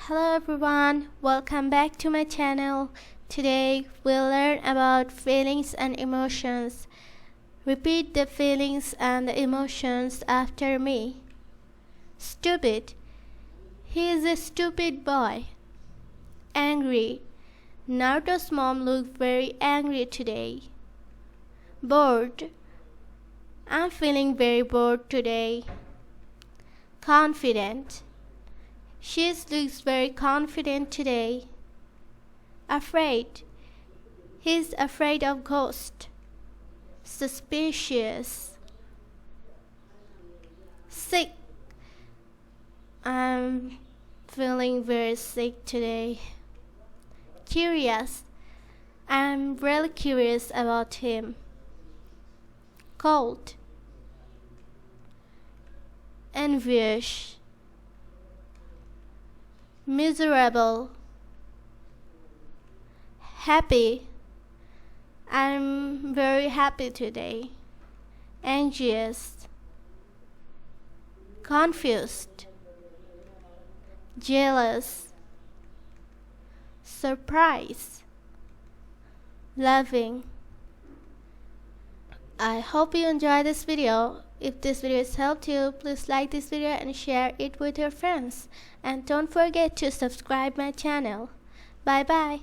Hello everyone, welcome back to my channel. Today we'll learn about feelings and emotions. Repeat the feelings and the emotions after me. Stupid. He is a stupid boy. Angry. Naruto's mom looked very angry today. Bored. I'm feeling very bored today. Confident. She looks very confident today. Afraid. He's afraid of ghosts. Suspicious. Sick. I'm feeling very sick today. Curious. I'm really curious about him. Cold. Envious. Miserable. Happy. I'm very happy today. Anxious. Confused. Jealous. Surprised. Loving. I hope you enjoyed this video. If this video has helped you, please like this video and share it with your friends. And don't forget to subscribe my channel. Bye bye.